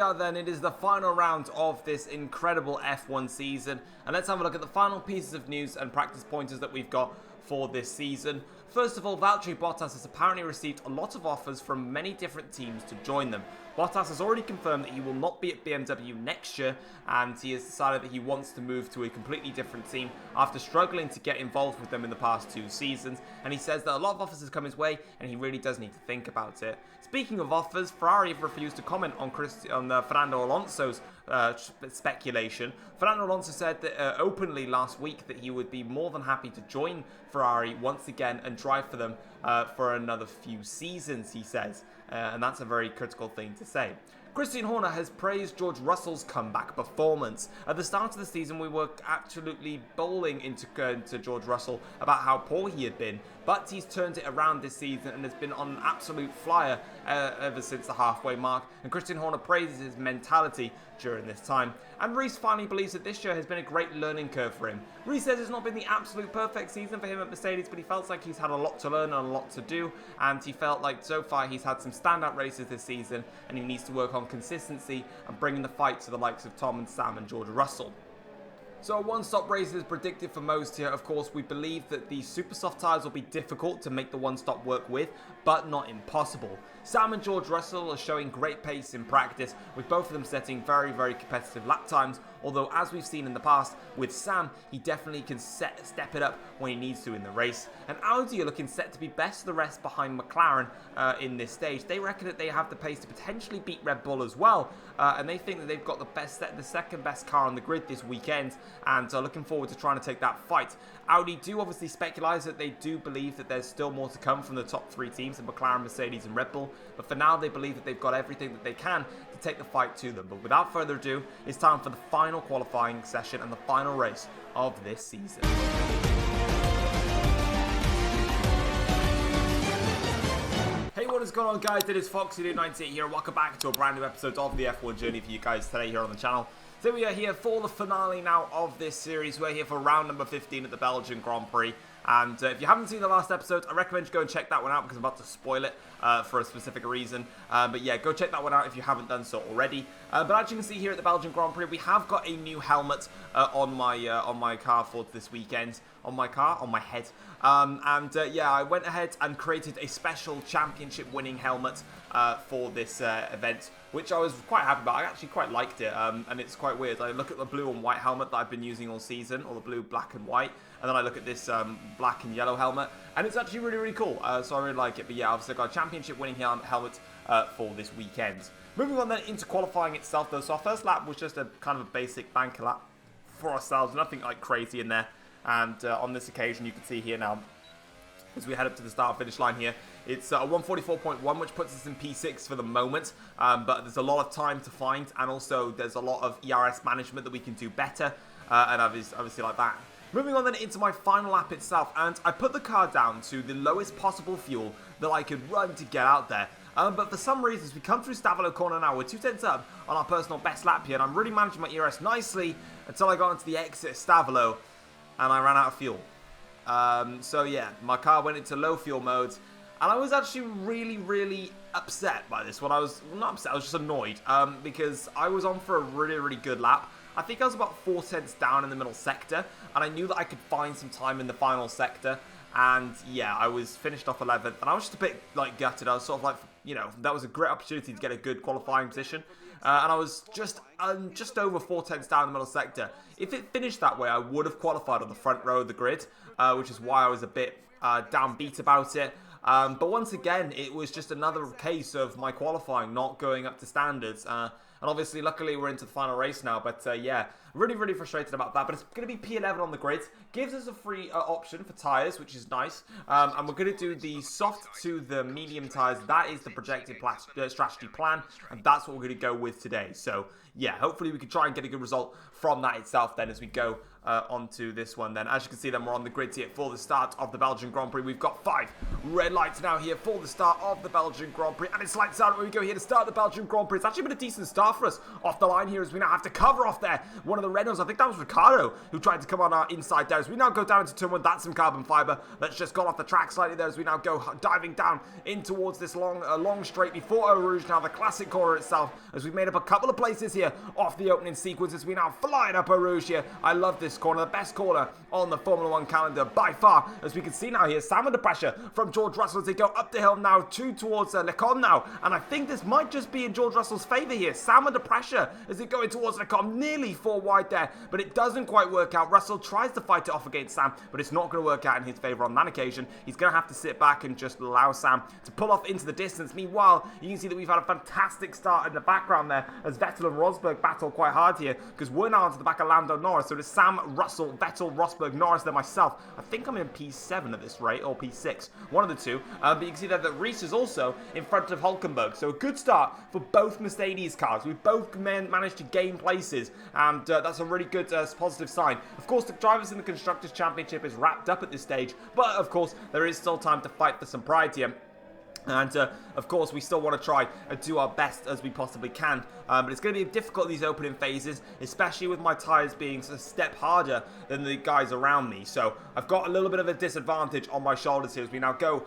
are then, it is the final round of this incredible F1 season, and let's have a look at the final pieces of news and practice pointers that we've got for this season. First of all, Valtteri Bottas has apparently received a lot of offers from many different teams to join them. Bottas has already confirmed that he will not be at BMW next year, and he has decided that he wants to move to a completely different team after struggling to get involved with them in the past 2 seasons, and he says that a lot of offers have come his way and he really does need to think about it. Speaking of offers, Ferrari have refused to comment on Fernando Alonso's speculation. Fernando Alonso said that openly last week that he would be more than happy to join Ferrari once again and drive for them for another few seasons, he says. And that's a very critical thing to say. Christian Horner has praised George Russell's comeback performance. At the start of the season, we were absolutely bowling into George Russell about how poor he had been, but he's turned it around this season and has been on an absolute flyer ever since the halfway mark, and Christian Horner praises his mentality during this time. And Reese finally believes that this year has been a great learning curve for him. Reese says it's not been the absolute perfect season for him at Mercedes, but he felt like he's had a lot to learn and a lot to do, and he felt like so far he's had some standout races this season, and he needs to work on consistency and bringing the fight to the likes of Tom and Sam and George Russell. So a one-stop race is predicted for most here. Of course, we believe that the super soft tyres will be difficult to make the one-stop work with, but not impossible. Sam and George Russell are showing great pace in practice, with both of them setting very, very competitive lap times, although as we've seen in the past, with Sam, he definitely can step it up when he needs to in the race. And Audi are looking set to be best of the rest behind McLaren in this stage. They reckon that they have the pace to potentially beat Red Bull as well, and they think that they've got the second best car on the grid this weekend, and are looking forward to trying to take that fight. Audi do obviously speculise that they do believe that there's still more to come from the top 3 teams in McLaren, Mercedes and Red Bull, but for now they believe that they've got everything that they can to take the fight to them. But without further ado, it's time for the final qualifying session and the final race of this season. Hey, what is going on, guys? It is Foxy98 here. Welcome back to a brand new episode of the F1 journey for you guys today here on the channel. So we are here for the finale now of this series. We're here for round number 15 at the Belgian Grand Prix. And if you haven't seen the last episode, I recommend you go and check that one out because I'm about to spoil it for a specific reason. But yeah, go check that one out if you haven't done so already. But as you can see here at the Belgian Grand Prix, we have got a new helmet on my car for this weekend. On my head. Yeah, I went ahead and created a special championship-winning helmet for this event, which I was quite happy about. I actually quite liked it, and it's quite weird. I look at the blue and white helmet that I've been using all season, or the blue, black and white, and then I look at this black and yellow helmet, and it's actually really, really cool, so I really like it. But yeah, obviously I've got a championship-winning helmet for this weekend. Moving on then into qualifying itself, though. So our first lap was just a kind of a basic banker lap for ourselves, nothing like crazy in there. And on this occasion, you can see here now, as we head up to the start-finish line here, it's a 144.1, which puts us in P6 for the moment, but there's a lot of time to find, and also there's a lot of ERS management that we can do better, and obviously like that. Moving on then into my final lap itself, and I put the car down to the lowest possible fuel that I could run to get out there. But for some reasons, we come through Stavolo corner now. We're 2 tenths up on our personal best lap here, and I'm really managing my ERS nicely until I got into the exit of Stavolo, and I ran out of fuel. So yeah, my car went into low fuel mode, and I was actually really, really upset by this one. I was not upset, I was just annoyed, because I was on for a really, really good lap. I think I was about 4 tenths down in the middle sector, and I knew that I could find some time in the final sector, and yeah, I was finished off 11th, and I was just a bit, like, gutted. I was sort of like, you know, that was a great opportunity to get a good qualifying position, and I was just over 4 tenths down in the middle sector. If it finished that way, I would have qualified on the front row of the grid, which is why I was a bit downbeat about it. But once again, it was just another case of my qualifying not going up to standards. And obviously, luckily, we're into the final race now. But yeah, really, really frustrated about that. But it's going to be P11 on the grid. Gives us a free option for tyres, which is nice. And we're going to do the soft to the medium tyres. That is the projected strategy plan. And that's what we're going to go with today. So yeah, hopefully we can try and get a good result from that itself then as we go onto this one then. As you can see, then we're on the grid here for the start of the Belgian Grand Prix. We've got 5 red lights now here for the start of the Belgian Grand Prix, and it's lights out when we go here to start the Belgian Grand Prix. It's actually been a decent start for us off the line here, as we now have to cover off there one of the Renaults. I think that was Ricardo who tried to come on our inside there. As we now go down into turn 1, that's some carbon fiber that's just gone off the track slightly there, as we now go diving down in towards this long straight before Eau Rouge, now the classic corner itself, as we've made up a couple of places here off the opening sequence, as we now flying up Eau Rouge here. I love this corner, the best corner on the Formula 1 calendar by far. As we can see now here, Sam under pressure from George Russell as they go up the hill now towards Lecombe now, and I think this might just be in George Russell's favour here. Sam under pressure as they go in towards Lecombe, nearly 4 wide there, but it doesn't quite work out. Russell tries to fight it off against Sam, but it's not going to work out in his favour on that occasion. He's going to have to sit back and just allow Sam to pull off into the distance. Meanwhile, you can see that we've had a fantastic start in the background there as Vettel and Rosberg battle quite hard here, because we're now onto the back of Lando Norris. So it's Sam, Russell, Vettel, Rosberg, Norris, then myself. I think I'm in P7 at this rate, or P6, one of the two. But you can see that Reese is also in front of Hulkenberg. So a good start for both Mercedes cars. We've both managed to gain places, and that's a really good positive sign. Of course, the Drivers in the Constructors' Championship is wrapped up at this stage, but of course, there is still time to fight for some pride here. And, of course, we still want to try and do our best as we possibly can. But it's going to be difficult these opening phases, especially with my tyres being a step harder than the guys around me. So I've got a little bit of a disadvantage on my shoulders here as we now go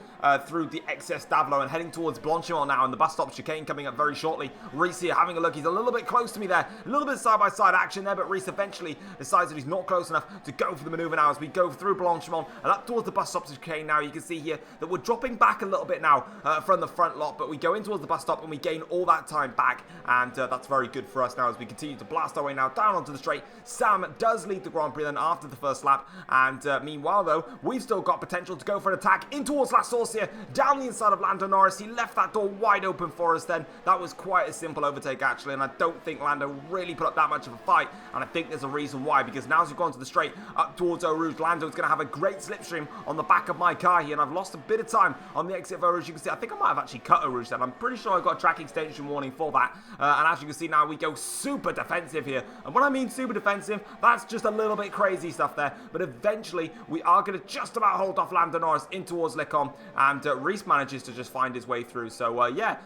through the excess Davlo and heading towards Blanchimont now. And the bus stop chicane coming up very shortly. Reese here having a look. He's a little bit close to me there. A little bit side-by-side action there, but Reese eventually decides that he's not close enough to go for the manoeuvre now as we go through Blanchimont and up towards the bus stop chicane now. You can see here that we're dropping back a little bit now from the front lot, but we go in towards the bus stop and we gain all that time back, and that's very good for us now as we continue to blast our way now down onto the straight. Sam does lead the Grand Prix then after the first lap, and meanwhile though, we've still got potential to go for an attack in towards La Source here, down the inside of Lando Norris. He left that door wide open for us then. That was quite a simple overtake actually, and I don't think Lando really put up that much of a fight, and I think there's a reason why, because now as we've gone to the straight up towards Eau Rouge, Lando's going to have a great slipstream on the back of my car here, and I've lost a bit of time on the exit of Eau Rouge. You can see, I think I might have actually cut Eau Rouge then. I'm pretty sure I got a track extension warning for that. And as you can see now, we go super defensive here. And when I mean super defensive, that's just a little bit crazy stuff there. But eventually, we are going to just about hold off Lando Norris in towards Lecombe. And Reese manages to just find his way through. So, yeah,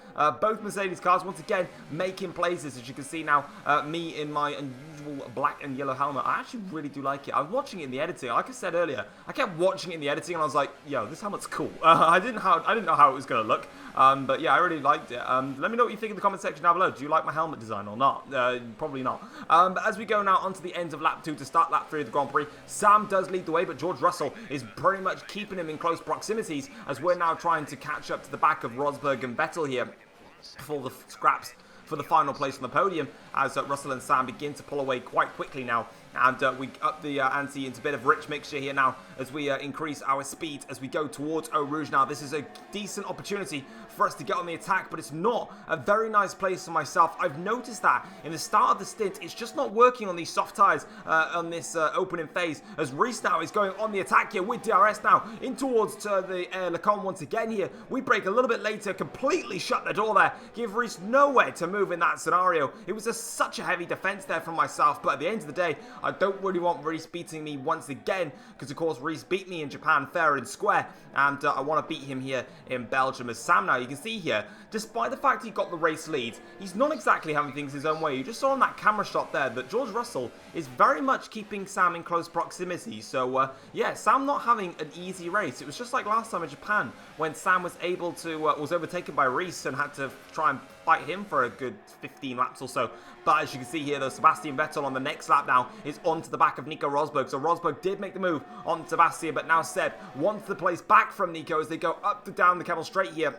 both Mercedes cars, once again, making places. As you can see now, me in my unusual black and yellow helmet. I actually really do like it. I was watching it in the editing. Like I said earlier, I kept watching it in the editing and I was like, yo, this helmet's cool. I didn't know how it was going to look. But yeah, I really liked it. Let me know what you think in the comment section down below. Do you like my helmet design or not? Probably not. But as we go now onto the end of lap 2 to start lap 3 of the Grand Prix, Sam does lead the way, but George Russell is pretty much keeping him in close proximities as we're now trying to catch up to the back of Rosberg and Vettel here for the scraps for the final place on the podium, as Russell and Sam begin to pull away quite quickly now. And we up the ante into a bit of rich mixture here now as we increase our speed as we go towards Eau Rouge now. This is a decent opportunity for us to get on the attack, but it's not a very nice place for myself. I've noticed that in the start of the stint, it's just not working on these soft tyres on this opening phase, as Reese now is going on the attack here with DRS now in towards the Lecombe once again here. We break a little bit later, completely shut the door there, give Reese nowhere to move in that scenario. It was such a heavy defence there from myself, but at the end of the day, I don't really want Reese beating me once again, because of course Reese beat me in Japan fair and square, and I want to beat him here in Belgium. As Sam now, you can see here, despite the fact he got the race lead, he's not exactly having things his own way. You just saw on that camera shot there that George Russell is very much keeping Sam in close proximity. So yeah, Sam not having an easy race. It was just like last time in Japan when Sam was able to was overtaken by Reese and had to try and fight him for a good 15 laps or so. But as you can see here, though, Sebastian Vettel on the next lap now is onto the back of Nico Rosberg. So Rosberg did make the move on Sebastian, but now Seb wants the place back from Nico as they go up to down the Camel Straight here.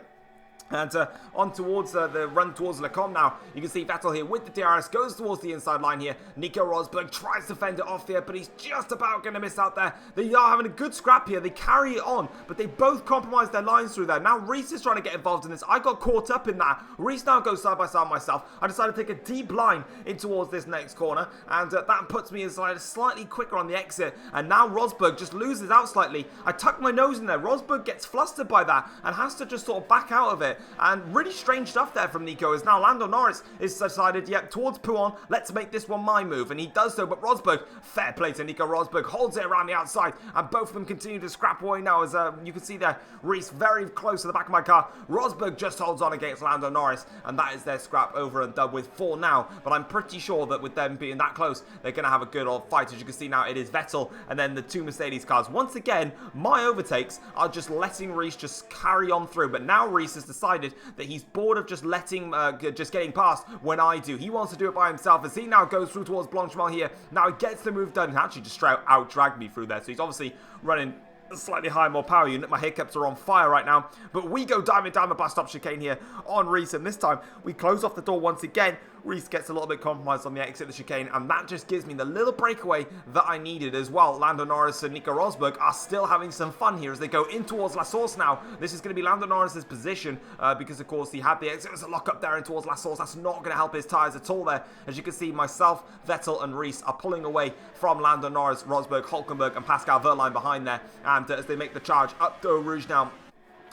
And on towards the run towards Lecombe now. You can see Vettel here with the DRS, goes towards the inside line here. Nico Rosberg tries to fend it off here, but he's just about going to miss out there. They are having a good scrap here. They carry it on, but they both compromise their lines through there. Now Reese is trying to get involved in this. I got caught up in that. Reese now goes side by side myself. I decided to take a deep line in towards this next corner, and that puts me inside slightly quicker on the exit. And now Rosberg just loses out slightly. I tuck my nose in there. Rosberg gets flustered by that and has to just sort of back out of it. it. And really strange stuff there from Nico, as now Lando Norris is decided, yep, towards Pouon, let's make this one my move, and he does so, but Rosberg, fair play to Nico Rosberg, holds it around the outside, and both of them continue to scrap away now, as you can see there, Reese very close to the back of my car. Rosberg just holds on against Lando Norris, and that is their scrap over and done with 4 now, but I'm pretty sure that with them being that close, they're going to have a good old fight. As you can see now, it is Vettel, and then the 2 Mercedes cars. Once again, my overtakes are just letting Reese just carry on through, but now Reese has decided that he's bored of just just getting past when I do. He wants to do it by himself, as he now goes through towards Blanchemont here. Now he gets the move done, and actually just out-dragged me through there, so he's obviously running a slightly higher, more power unit. My hiccups are on fire right now, but we go diving down the bus stop chicane here on Reese, and this time we close off the door once again. Reese gets a little bit compromised on the exit of the chicane, and that just gives me the little breakaway that I needed as well. Lando Norris and Nico Rosberg are still having some fun here as they go in towards La Source now. This is going to be Lando Norris's position because, of course, he had the exit. There's a lock up there in towards La Source. That's not going to help his tyres at all there. As you can see, myself, Vettel, and Reese are pulling away from Lando Norris, Rosberg, Hulkenberg, and Pascal Wehrlein behind there. And as they make the charge up to Eau Rouge now,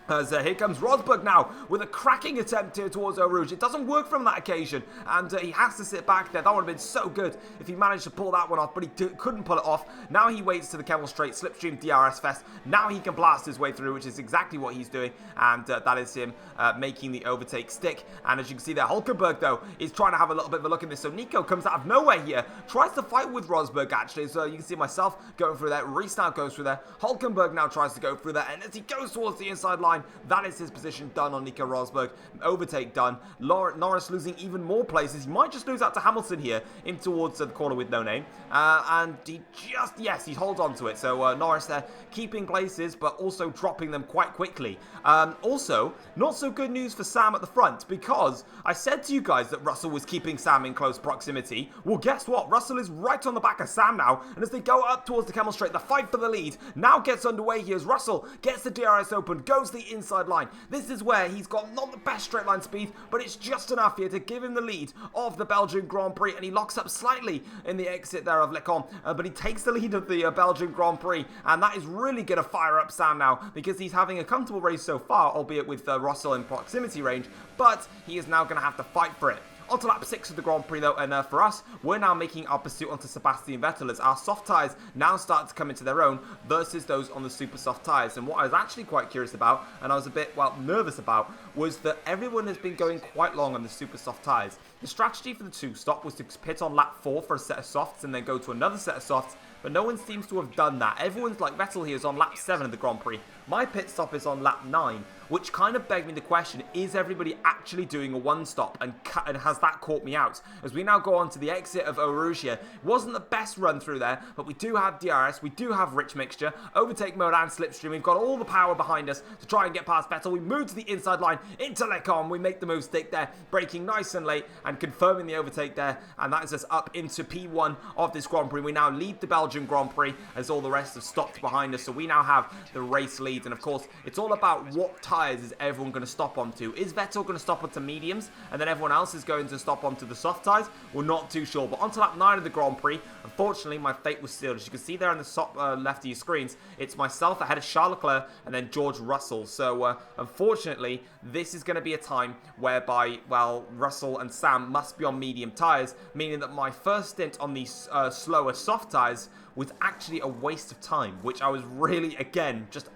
as here comes Rosberg now with a cracking attempt here towards Eau Rouge. It doesn't work from that occasion, and he has to sit back there. That would have been so good if he managed to pull that one off, but he couldn't pull it off. Now he waits to the Kemmel Straight Slipstream DRS Fest. Now he can blast his way through, which is exactly what he's doing, and that is him making the overtake stick. And as you can see there, Hulkenberg, though, is trying to have a little bit of a look at this. So Nico comes out of nowhere here, tries to fight with Rosberg, actually. So you can see myself going through there. Reese now goes through there. Hulkenberg now tries to go through there, and as he goes towards the inside line, that is his position done on Nico Rosberg. Overtake done. Norris losing even more places. He might just lose out to Hamilton here in towards the corner with no name. And he just, yes, he holds on to it. So Norris there keeping places, but also dropping them quite quickly. Also, not so good news for Sam at the front, because I said to you guys that Russell was keeping Sam in close proximity. Well, guess what? Russell is right on the back of Sam now, and as they go up towards the Kemmel Straight, the fight for the lead now gets underway here as Russell gets the DRS open, goes to the inside line. This is where he's got not the best straight line speed, but it's just enough here to give him the lead of the Belgian Grand Prix, and he locks up slightly in the exit there of Lecon, but he takes the lead of the Belgian Grand Prix, and that is really going to fire up Sam now, because he's having a comfortable race so far, albeit with Russell in proximity range, but he is now going to have to fight for it. On to lap 6 of the Grand Prix though, and for us, we're now making our pursuit onto Sebastian Vettel as our soft tyres now start to come into their own versus those on the super soft tyres. And what I was actually quite curious about, and I was a bit, well, nervous about, was that everyone has been going quite long on the super soft tyres. The strategy for the 2-stop was to pit on lap 4 for a set of softs and then go to another set of softs, but no one seems to have done that. Everyone's like Vettel here is on lap 7 of the Grand Prix. My pit stop is on lap 9, which kind of begged me the question, is everybody actually doing a 1-stop, and has that caught me out? As we now go on to the exit of Eau Rouge here, wasn't the best run through there, but we do have DRS, we do have rich mixture, overtake mode and slipstream. We've got all the power behind us to try and get past Vettel. We move to the inside line into Lecon. We make the move stick there, braking nice and late and confirming the overtake there, and that is us up into P1 of this Grand Prix. We now lead the Belgian Grand Prix as all the rest have stopped behind us, so we now have the race lead. And of course, it's all about what tyres is everyone going to stop onto. Is Vettel going to stop onto mediums and then everyone else is going to stop onto the soft tyres? We're not too sure. But onto lap 9 of the Grand Prix, unfortunately, my fate was sealed. As you can see there on the top left of your screens, it's myself ahead of Charles Leclerc and then George Russell. So unfortunately, this is going to be a time whereby, well, Russell and Sam must be on medium tyres, meaning that my first stint on these slower soft tyres was actually a waste of time, which I was really, again, just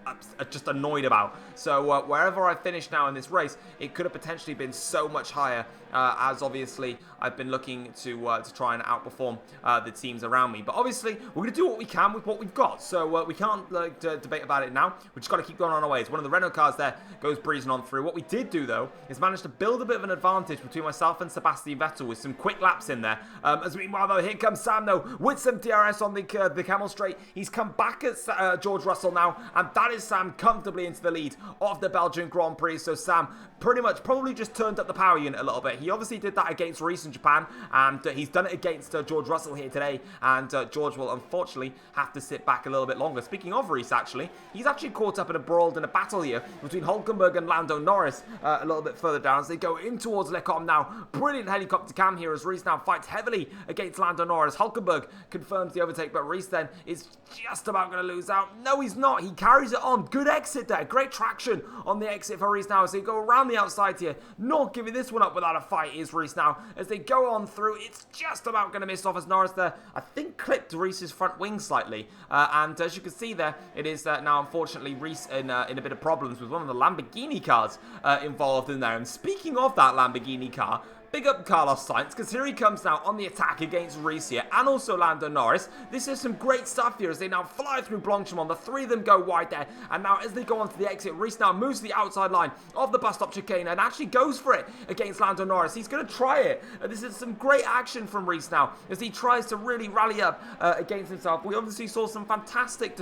annoyed about. So wherever I finish now in this race, it could have potentially been so much higher, as obviously I've been looking to try and outperform the teams around me. But obviously, we're going to do what we can with what we've got. So we can't debate about it now. We've just got to keep going on our ways. One of the Renault cars there goes breezing on through. What we did do, though, is manage to build a bit of an advantage between myself and Sebastian Vettel with some quick laps in there. As meanwhile, though, here comes Sam, though, with some DRS on the Kemmel Straight. He's come back at George Russell now, and that is Sam comfortably into the lead of the Belgian Grand Prix. So Sam pretty much probably just turned up the power unit a little bit. He obviously did that against Reese in Japan, and he's done it against George Russell here today, and George will unfortunately have to sit back a little bit longer. Speaking of Reese, actually, he's actually caught up in a brawl, in a battle here between Hulkenberg and Lando Norris a little bit further down as they go in towards Lecom now. Brilliant helicopter cam here as Reese now fights heavily against Lando Norris. Hulkenberg confirms the overtake, but Reese then is just about going to lose out. No, he's not. He carries it on. Good exit there. Great traction on the exit for Reese now as they go around the outside here. Not giving this one up without a fight is Reese now. As they go on through, it's just about going to miss off as Norris there, I think, clipped Reese's front wing slightly. And as you can see there, it is now, unfortunately, Reese in a bit of problems with one of the Lamborghini cars involved in there. And speaking of that Lamborghini car, big up Carlos Sainz, because here he comes now on the attack against Reese here, and also Lando Norris. This is some great stuff here as they now fly through Blanchimont. The three of them go wide there, and now as they go onto the exit, Reese now moves to the outside line of the bus stop chicane and actually goes for it against Lando Norris. He's going to try it. This is some great action from Reese now as he tries to really rally up against himself. We obviously saw some fantastic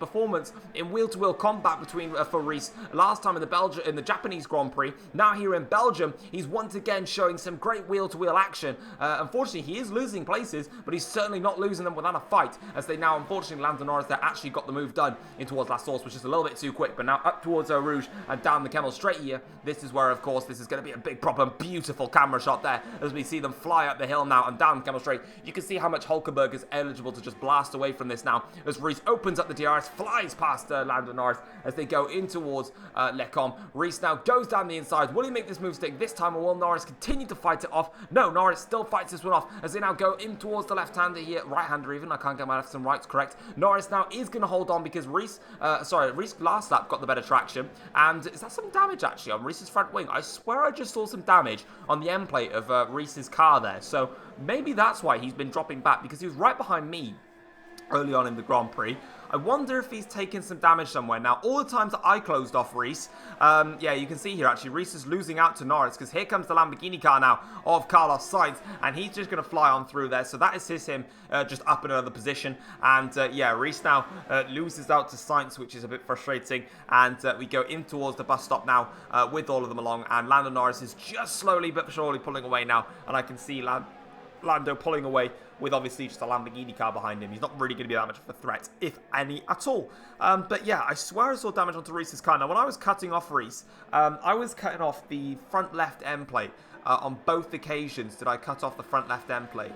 performance in wheel-to-wheel combat for Reese last time in the Japanese Grand Prix. Now here in Belgium, he's once again showing some great wheel-to-wheel action. Unfortunately, he is losing places, but he's certainly not losing them without a fight, as they now, unfortunately, Lando Norris there actually got the move done in towards La Source, which is a little bit too quick, but now up towards Eau Rouge and down the Camel Straight here. This is where, of course, this is going to be a big problem. Beautiful camera shot there, as we see them fly up the hill now and down Camel Straight. You can see how much Hulkenberg is eligible to just blast away from this now, as Reese opens up the DRS, flies past Lando Norris as they go in towards Lecom. Reese now goes down the inside. Will he make this move stick this time, or will Norris continue to fight it off? No, Norris still fights this one off as they now go in towards the left-hander here, right-hander even. I can't get my lefts and rights correct. Norris now is going to hold on because Reese last lap got the better traction. And is that some damage actually on Reese's front wing? I swear I just saw some damage on the end plate of Reese's car there. So maybe that's why he's been dropping back, because he was right behind me early on in the Grand Prix. I wonder if he's taken some damage somewhere. Now, all the times that I closed off Reese, yeah, you can see here, actually, Reese is losing out to Norris, because here comes the Lamborghini car now of Carlos Sainz, and he's just going to fly on through there. So that assists him just up in another position. And, yeah, Reese now loses out to Sainz, which is a bit frustrating. And we go in towards the bus stop now with all of them along. And Lando Norris is just slowly but surely pulling away now. And I can see Lando pulling away with obviously just a Lamborghini car behind him. He's not really going to be that much of a threat, if any at all. But yeah, I swear I saw damage onto Reese's car. Now, when I was cutting off Reese, I was cutting off the front left end plate. On both occasions did I cut off the front left end plate.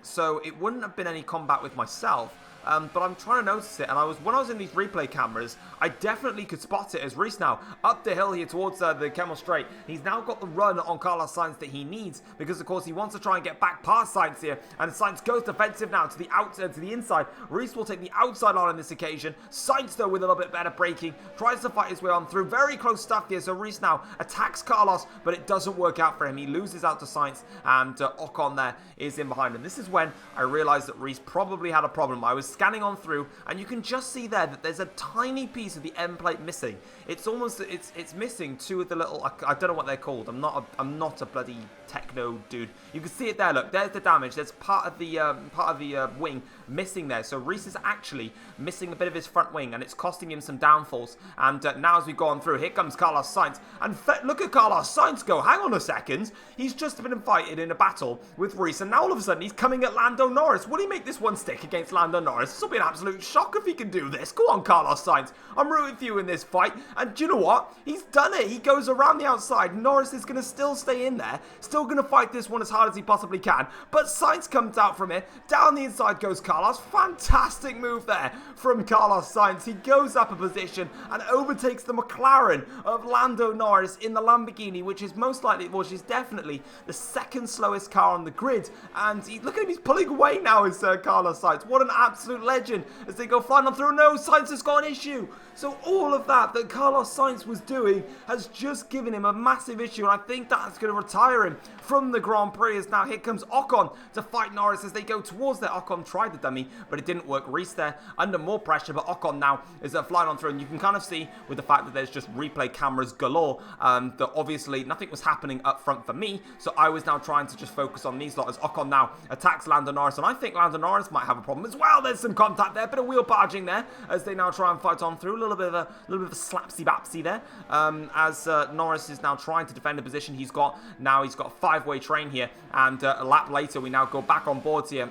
So it wouldn't have been any combat with myself. But I'm trying to notice it, and when I was in these replay cameras, I definitely could spot it as Reese now up the hill here towards the Camel Straight. He's now got the run on Carlos Sainz that he needs, because of course he wants to try and get back past Sainz here, and Sainz goes defensive now to the inside. Reese will take the outside line on this occasion. Sainz though with a little bit better braking, tries to fight his way on through. Very close stuff here, so Reese now attacks Carlos, but it doesn't work out for him. He loses out to Sainz, and Ocon there is in behind him. This is when I realized that Reese probably had a problem. I was scanning on through, and you can just see there that there's a tiny piece of the end plate missing. It's almost it's missing two of the little, I don't know what they're called. I'm not a bloody techno dude. You can see it there. Look, there's the damage. There's part of the wing missing there. So Reese is actually missing a bit of his front wing, and it's costing him some downfalls. And now as we go on through, here comes Carlos Sainz, and look at Carlos Sainz go. Hang on a second. He's just been fighting in a battle with Reese, and now all of a sudden he's coming at Lando Norris. Will he make this one stick against Lando Norris? This will be an absolute shock if he can do this. Go on, Carlos Sainz. I'm rooting for you in this fight. And do you know what? He's done it. He goes around the outside. Norris is going to still stay in there. Still going to fight this one as hard as he possibly can. But Sainz comes out from it. Down the inside goes Carlos. Fantastic move there from Carlos Sainz. He goes up a position and overtakes the McLaren of Lando Norris in the Lamborghini, which is which is definitely the second slowest car on the grid. And look at him. He's pulling away now as Carlos Sainz. What an absolute legend as they go flying on through. No, Sainz has got an issue. So all of that Carlos Sainz was doing has just given him a massive issue, and I think that's going to retire him from the Grand Prix. As now here comes Ocon to fight Norris as they go towards there. Ocon tried the dummy, but it didn't work. Reese there under more pressure, but Ocon now is flying on through, and you can kind of see with the fact that there's just replay cameras galore that obviously nothing was happening up front for me, so I was now trying to just focus on these lot as Ocon now attacks Lando Norris, and I think Lando Norris might have a problem as well. There's some contact there, bit of wheel barging there as they now try and fight on through. A little bit of a slapsy-bapsy there as Norris is now trying to defend the position he's got. Now he's got a five-way train here, and a lap later we now go back on boards here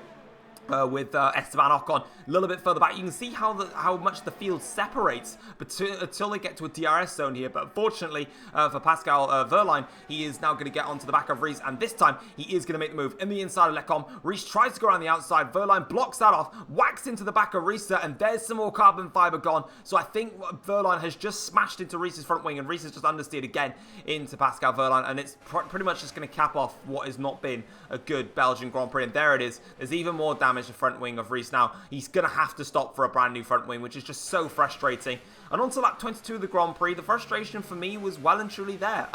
with Esteban Ocon a little bit further back. You can see how much the field separates until they get to a DRS zone here. But unfortunately for Pascal Wehrlein, he is now going to get onto the back of Reese, and this time he is going to make the move in the inside of Lecom. Reese tries to go around the outside. Wehrlein blocks that off, whacks into the back of Reese, and there's some more carbon fiber gone. So I think Wehrlein has just smashed into Reese's front wing, and Reese has just understeered again into Pascal Wehrlein, and it's pretty much just going to cap off what has not been a good Belgian Grand Prix. And there it is. There's even more damage to the front wing of Reese now. He's going to have to stop for a brand new front wing, which is just so frustrating. And on to lap 22 of the Grand Prix, the frustration for me was well and truly there.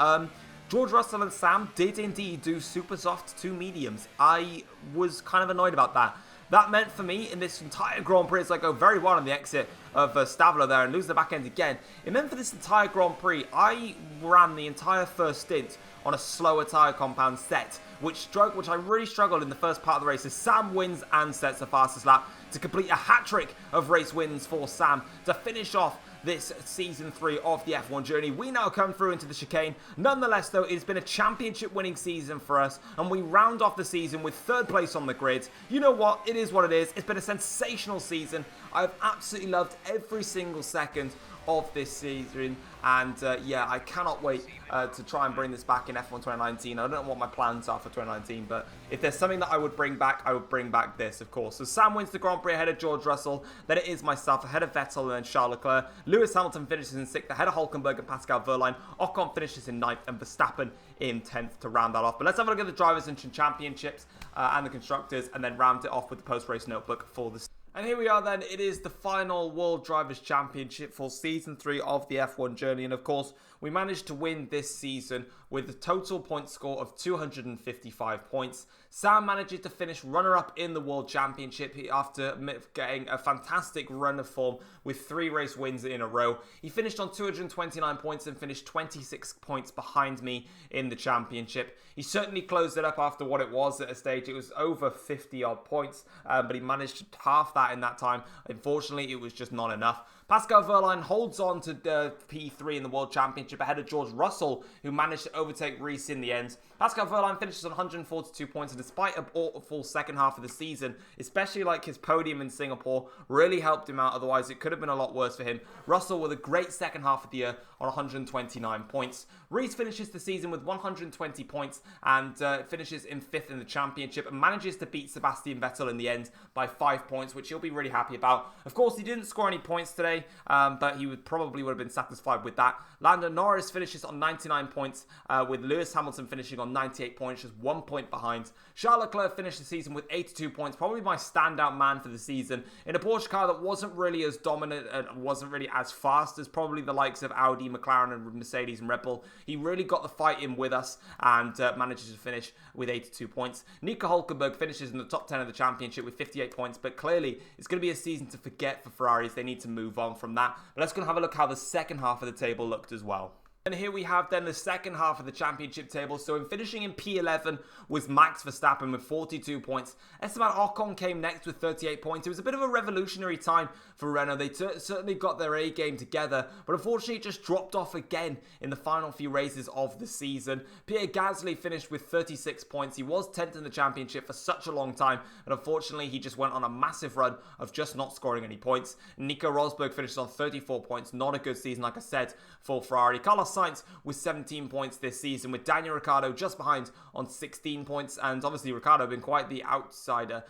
George Russell and Sam did indeed do super soft to mediums. I was kind of annoyed about that. That meant for me in this entire Grand Prix, as I go very well on the exit of Stavler there and lose the back end again, it meant for this entire Grand Prix, I ran the entire first stint on a slower tyre compound set, which I really struggled in the first part of the race as Sam wins and sets the fastest lap to complete a hat-trick of race wins for Sam to finish off this Season 3 of the F1 journey. We now come through into the chicane. Nonetheless, though, it's been a championship-winning season for us, and we round off the season with 3rd place on the grid. You know what? It is what it is. It's been a sensational season. I've absolutely loved every single second of this season, and yeah, I cannot wait to try and bring this back in F1 2019. I don't know what my plans are for 2019, but if there's something that I would bring back, I would bring back this, of course. So Sam wins the Grand Prix ahead of George Russell, then it is myself ahead of Vettel and then Charles Leclerc. Lewis Hamilton finishes in 6th ahead of Hülkenberg and Pascal Wehrlein. Ocon finishes in 9th and Verstappen in 10th to round that off. But let's have a look at the Drivers' and Championships and the Constructors, and then round it off with the post-race notebook for the... And here we are then, it is the final World Drivers' Championship for Season 3 of the F1 journey. And of course, we managed to win this season with a total point score of 255 points. Sam manages to finish runner-up in the World Championship after getting a fantastic run of form with 3 race wins in a row. He finished on 229 points and finished 26 points behind me in the championship. He certainly closed it up after what it was at a stage. It was over 50-odd points, but he managed to half that in that time. Unfortunately, it was just not enough. Pascal Wehrlein holds on to P3 in the World Championship ahead of George Russell, who managed to overtake Reese in the end. Pascal Wehrlein finishes on 142 points, and despite a full second half of the season, especially like his podium in Singapore, really helped him out. Otherwise, it could have been a lot worse for him. Russell with a great second half of the year on 129 points. Reese finishes the season with 120 points and finishes in 5th in the championship and manages to beat Sebastian Vettel in the end by 5 points, which he'll be really happy about. Of course, he didn't score any points today, but he probably would have been satisfied with that. Lando Norris finishes on 99 points, with Lewis Hamilton finishing on 98 points, just 1 point behind. Charles Leclerc finished the season with 82 points, probably my standout man for the season, in a Porsche car that wasn't really as dominant and wasn't really as fast as probably the likes of Audi, McLaren, and Mercedes and Red Bull. He really got the fight in with us and manages to finish with 82 points. Nico Hülkenberg finishes in the top 10 of the championship with 58 points, but clearly it's going to be a season to forget for Ferraris. They need to move on from that. But let's go and have a look how the second half of the table looked as well. And here we have then the second half of the championship table. So in finishing in P11 was Max Verstappen with 42 points. Esteban Ocon came next with 38 points. It was a bit of a revolutionary time for Renault. They certainly got their A game together, but unfortunately it just dropped off again in the final few races of the season. Pierre Gasly finished with 36 points. He was 10th in the championship for such a long time, but unfortunately he just went on a massive run of just not scoring any points. Nico Rosberg finished on 34 points. Not a good season, like I said, for Ferrari. Carlos Sainz with 17 points this season, with Daniel Ricciardo just behind on 16 points, and obviously Ricciardo been quite the outsider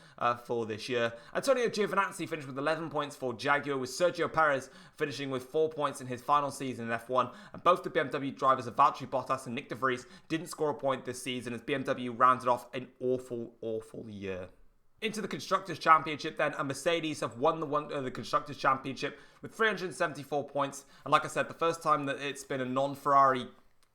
for this year. Antonio Giovinazzi finished with 11 points for Jaguar, with Sergio Perez finishing with 4 points in his final season in F1, and both the BMW drivers of Valtteri Bottas and Nick de Vries didn't score a point this season as BMW rounded off an awful year. Into the Constructors' Championship then, and Mercedes have won the Constructors' Championship with 374 points. And like I said, the first time that it's been a non-Ferrari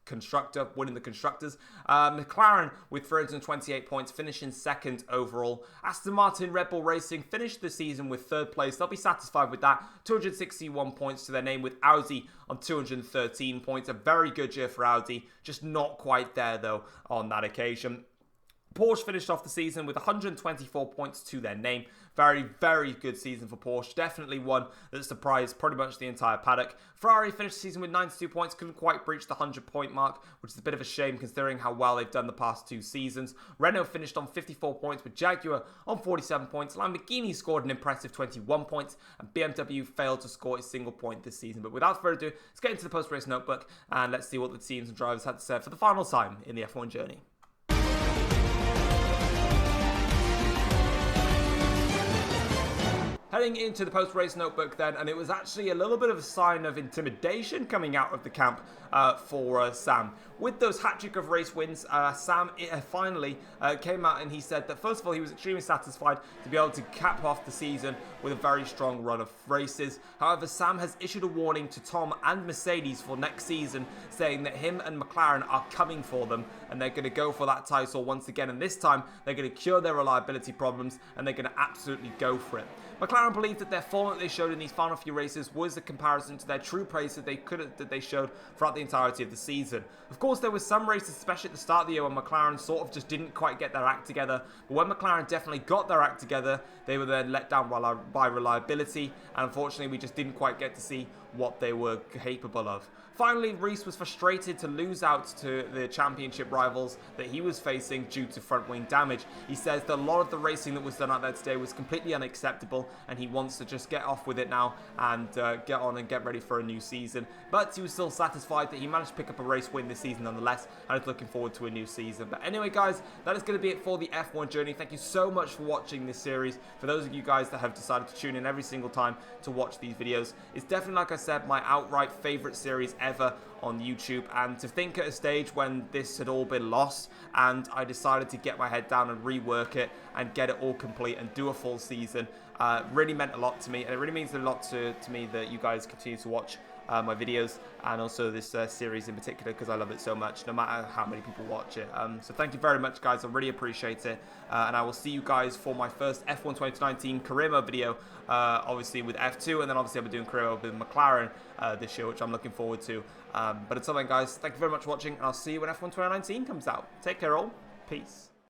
constructor winning the Constructors. McLaren with 328 points, finishing second overall. Aston Martin Red Bull Racing finished the season with 3rd place. They'll be satisfied with that. 261 points to their name, with Audi on 213 points. A very good year for Audi, just not quite there though on that occasion. Porsche finished off the season with 124 points to their name. Very, very good season for Porsche. Definitely one that surprised pretty much the entire paddock. Ferrari finished the season with 92 points, couldn't quite breach the 100-point mark, which is a bit of a shame considering how well they've done the past 2 seasons. Renault finished on 54 points, with Jaguar on 47 points. Lamborghini scored an impressive 21 points, and BMW failed to score a single point this season. But without further ado, let's get into the post-race notebook, and let's see what the teams and drivers had to say for the final time in the F1 journey. Heading into the post-race notebook then, and it was actually a little bit of a sign of intimidation coming out of the camp for Sam. With those hat-trick of race wins, Sam finally came out and he said that first of all he was extremely satisfied to be able to cap off the season with a very strong run of races. However, Sam has issued a warning to Tom and Mercedes for next season, saying that him and McLaren are coming for them and they're going to go for that title once again, and this time they're going to cure their reliability problems and they're going to absolutely go for it. McLaren believed that their form that they showed in these final few races was a comparison to their true pace that they showed throughout the entirety of the season. Of course, there were some races, especially at the start of the year, when McLaren sort of just didn't quite get their act together. But when McLaren definitely got their act together, they were then let down by reliability, and unfortunately, we just didn't quite get to see what they were capable of. Finally, Reese was frustrated to lose out to the championship rivals that he was facing due to front wing damage. He says that a lot of the racing that was done out there today was completely unacceptable, and he wants to just get off with it now and get on and get ready for a new season. But he was still satisfied that he managed to pick up a race win this season nonetheless, and is looking forward to a new season. But anyway, guys, that is going to be it for the F1 journey. Thank you so much for watching this series. For those of you guys that have decided to tune in every single time to watch these videos, it's definitely, like I said, my outright favorite series ever on YouTube. And to think at a stage when this had all been lost and I decided to get my head down and rework it and get it all complete and do a full season really meant a lot to me, and it really means a lot to me that you guys continue to watch my videos, and also this series in particular, because I love it so much no matter how many people watch it. So thank you very much, guys. I really appreciate it, and I will see you guys for my first F1 2019 career mode video, obviously with F2, and then obviously I'll be doing career mode with McLaren this year, which I'm looking forward to. But until then, guys, thank you very much for watching, and I'll see you when F1 2019 comes out. Take care all. Peace.